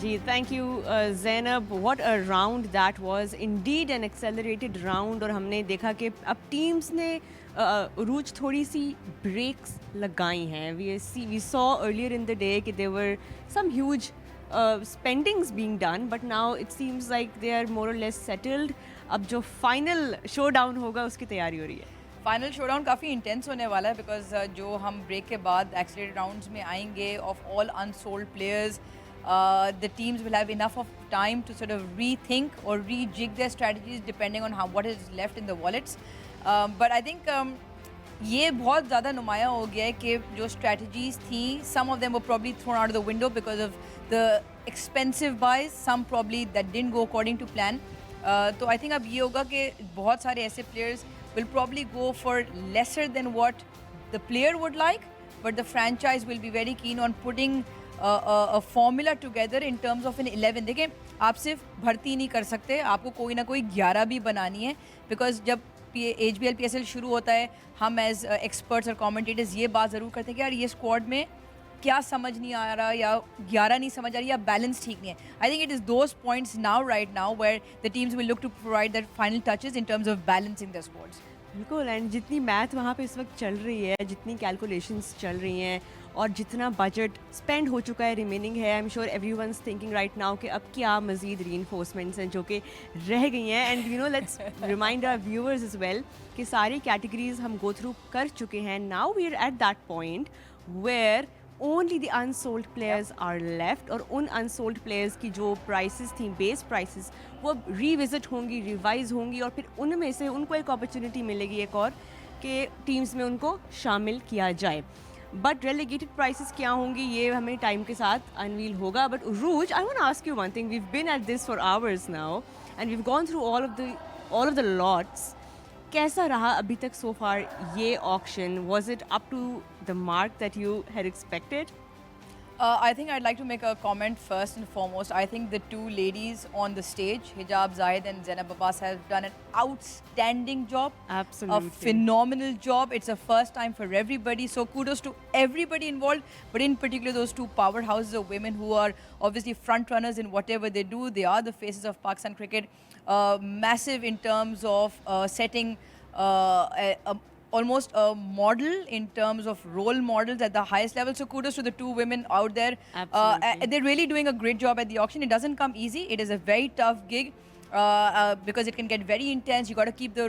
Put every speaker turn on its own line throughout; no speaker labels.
Ji, thank you Zainab. What a round that was. Indeed an accelerated round और हमने देखा कि अब टीम्स ने उरूज थोड़ी सी ब्रेक्स लगाई हैं. We saw earlier in the day कि there were some huge spendings being done, but now it seems like they are more or less settled. अब जो फाइनल शोडाउन होगा उसकी तैयारी हो रही है.
फाइनल शोडाउन काफ़ी इंटेंस होने वाला है बिकॉज जो हम ब्रेक के बाद एक्सीलरेटेड राउंड्स में आएंगे of all unsold players the teams will have enough of time to sort of rethink or rejig their strategies depending on what is left in the wallets. But I think ये बहुत ज़्यादा नुमाया हो गया है कि जो strategies थी, some of them were probably thrown out of the window because of the expensive buys, some probably that didn't go according to plan. तो I think अब ये होगा कि बहुत सारे ऐसे players will probably go for lesser than what the player would like, but the franchise will be very keen on putting a formula together in terms of an 11. देखें, आप सिर्फ भर्ती नहीं कर सकते, आपको कोई ना कोई 11 भी बनानी है बिकॉज जब HBL PSL शुरू होता है हम एज एक्सपर्ट्स और कमेंटेटर्स ये बात ज़रूर करते हैं कि यार ये स्क्वाड में क्या समझ नहीं आ रहा या 11 नहीं समझ आ रही या बैलेंस ठीक नहीं है. I think it is those points now right now where the teams will look to provide that final touches in terms of balancing the squads.
बिल्कुल. एंड जितनी मैथ वहाँ पे इस वक्त चल रही है, जितनी कैलकुलेशंस चल रही हैं और जितना बजट स्पेंड हो चुका है रिमेनिंग है, I am sure everyone's thinking right now कि अब क्या मज़ीद रीइंफोर्समेंट्स हैं जो कि रह गई हैं. And you know let's remind our viewers as well कि सारी कैटेगरीज हम गो थ्रू कर चुके हैं. Now we are at that point where only the unsold players are left और उन अनसोल्ड प्लेयर्स की जो प्राइसेस थी, बेस प्राइसेस, वो अब रिविज़िट होंगी, रिवाइज होंगी और फिर उनमें से उनको एक अपॉर्चुनिटी मिलेगी एक और कि टीम्स में उनको शामिल किया जाए. बट रेलीगेटेड प्राइसेस क्या होंगी ये हमें टाइम के साथ अनवील होगा. बट रूज, I want to ask you one thing. We've been at this for hours now and we've gone through all of the lots. कैसा रहा अभी तक सो फार ये auction? Was it up to the mark that you had expected?
I think I'd like to make a comment first and foremost. I think the two ladies on the stage, Hijab Zahid and Zainab Abbas, have done an outstanding job.
Absolutely.
A phenomenal job. It's a first time for everybody. So kudos to everybody involved, but in particular those two powerhouses of women who are obviously front runners in whatever they do. They are the faces of Pakistan cricket. Massive in terms of setting almost a model in terms of role models at the highest level. So kudos to the two women out there.
Absolutely.
They're really doing a great job at the auction. It doesn't come easy. It is a very tough gig because it can get very intense. You got to keep the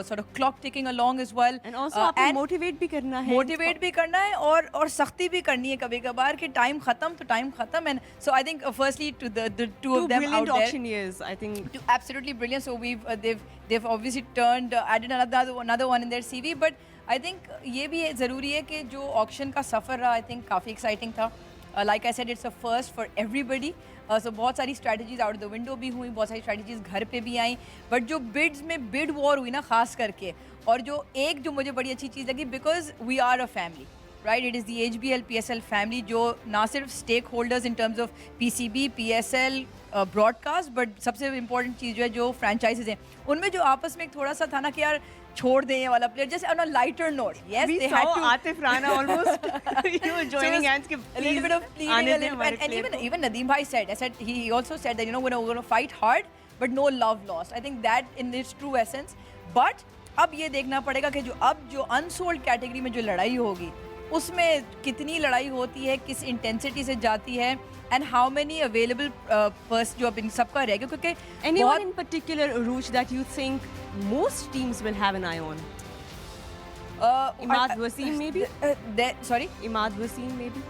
sort of clock ticking along as well.
And also आपको motivate भी करना है.
Motivate भी करना है और सख्ती भी करनी है कभी कभार कि टाइम खत्म तो टाइम खत्म. And so I think firstly to the two of them out there,
auctioneers, I think.
Absolutely brilliant. So they've obviously turned added another one in their CV. But I think ये भी ज़रूरी है कि जो auction का सफ़र रहा, I think काफ़ी exciting था. Like I said, it's a first for everybody. So बहुत सारी strategies out of the window भी हुई, बहुत सारी strategies घर पे भी आई. But जो bids में bid war हुई ना खास करके, और जो मुझे बड़ी अच्छी चीज़ लगी, because we are a family. Right, it is the HBL PSL family जो ना सिर्फ stakeholders in terms of PCB, PSL, broadcast, but सबसे important चीज़ जो है जो franchises हैं उनमें जो आपस में एक थोड़ा सा था ना कि यार छोड़ दें ये वाला player, just on a lighter note. Yes,
we
they
saw
had to.
Atif Rana almost you know, joining hands.
A little bit of pleading, and even Nadeem Bhai said, he also said that we're going to fight hard, but no love lost. I think that in its true essence. But अब ये देखना पड़ेगा कि जो unsold category में जो लड़ाई होगी उसमें कितनी लड़ाई होती है, किस इंटेंसिटी से जाती है, and how many available person जो अब इन सबका रहेगा. क्योंकि
anyone in particular, Aruj, that you think most teams will have an eye on? Imad Wasim maybe?
Sorry?
Imad Wasim maybe?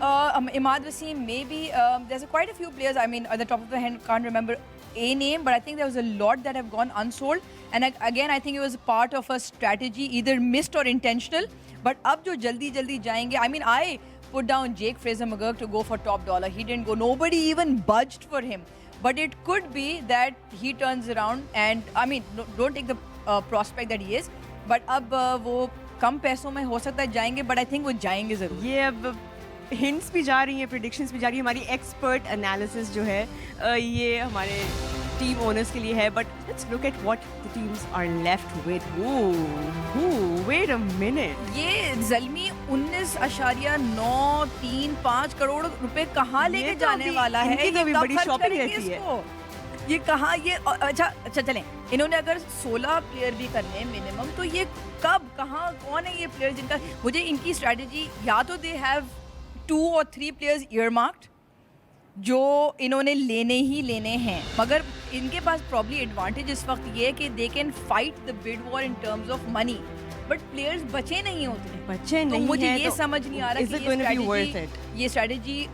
Imad Wasim maybe. There's quite a few players. I mean, at the top of the head, can't remember a name, but I think there was a lot that have gone unsold. And again, I think it was part of a strategy, either missed or intentional. But अब जो जल्दी जाएंगे, I mean, I put down Jake Fraser-McGurk to go for top dollar. He didn't go. Nobody even budged for him. But it could be that he turns around and, I mean, don't take the prospect that he is. But अब वो कम पैसों में हो सकता है जाएंगे, but I think वो जाएंगे ज़रूर.
ये अब hints भी जा रही हैं, predictions भी जा रही हैं. हमारी expert analysis जो है ये हमारे टीम ओनर्स के लिए है, but let's look at what the teams are left with. Wait a minute.
ये ज़ल्मी 19.935 करोड़ रुपए कहाँ लेके
तो
जाने
अभी
वाला है?
इनकी तो
ये
अभी
कब
बड़ी
खर्च
shopping
करेंगे
रहती है.
इसको? ये कहाँ ये अच्छा चलें, इन्होंने अगर 16 प्लेयर भी करने मिनिमम, तो ये कब कहाँ कौन है ये प्लेयर जिनका, मुझे इनकी स्ट्रेटजी, या तो दे हैव 2 or 3 प्लेयर्स ईयरमार्क्ड जो इन्होंने लेने ही लेने हैं, मगर इनके पास प्रॉब्ली एडवांटेज इस वक्त ये है कि they can fight the bid war in terms of money, but players बचे नहीं होते हैं.
बच्चे
तो
नहीं
मुझे
हैं,
ये
तो
समझ नहीं आ रहा
is
कि
it going to be worth it?
ये स्ट्रेटजी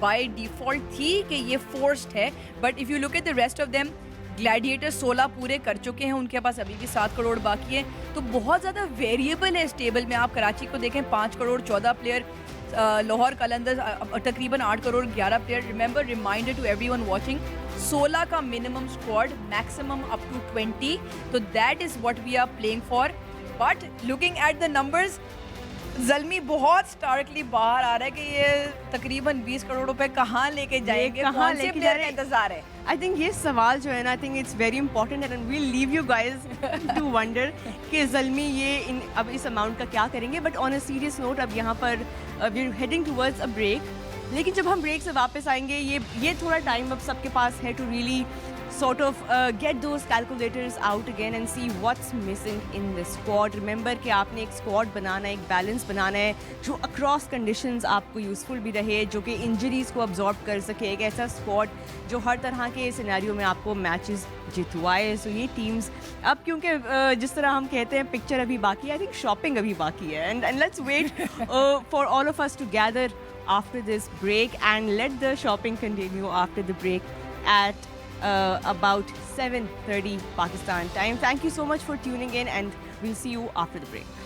बाय डिफॉल्ट थी कि ये फोर्स्ड है, but if you look at the rest of them, gladiator 16 पूरे कर चुके हैं, उनके पास अभी भी 7 करोड़ बाकी है, तो बहुत ज़्यादा वेरिएबल है इस टेबल में. आप कराची को देखें, 5 करोड़ 14 प्लेयर, लाहौर कलंदर्स तकरीबन 8 crore 11 player. Remember, reminder to everyone watching, 16 का minimum squad, maximum up to 20, तो that is what we are playing for. But looking at the numbers, Zalmi बहुत स्टार्कली बाहर आ रहा है कि ये तकरीबन 20 करोड़ रुपए कहाँ लेके जाएंगे,
कहाँ
कौन से
लेके
प्लेयर
जा
का
रहे हैं?
इंतजार है.
आई थिंक ये सवाल जो है ना, I think it's very important and we'll leave you guys to wonder कि ज़ल्मी ये अब इस अमाउंट का क्या करेंगे. But on a serious note, अब यहाँ पर we are heading towards a break. लेकिन जब हम ब्रेक से वापस आएंगे, ये थोड़ा टाइम अब सबके पास है to really sort of get those calculators out again and see what's missing in the squad. Remember कि आपने एक squad बनाना है, एक balance बनाना है जो across conditions आपको useful भी रहे, जो कि injuries को absorb कर सके, एक ऐसा squad जो हर तरह के सिनेरियो में आपको matches जितवाए. So ये teams अब क्योंकि जिस तरह हम कहते हैं picture अभी बाकी है, I think shopping अभी बाकी है, and let's wait for all of us to gather after this break and let the shopping continue after the break at about 7:30 Pakistan time. Thank you so much for tuning in, and we'll see you after the break.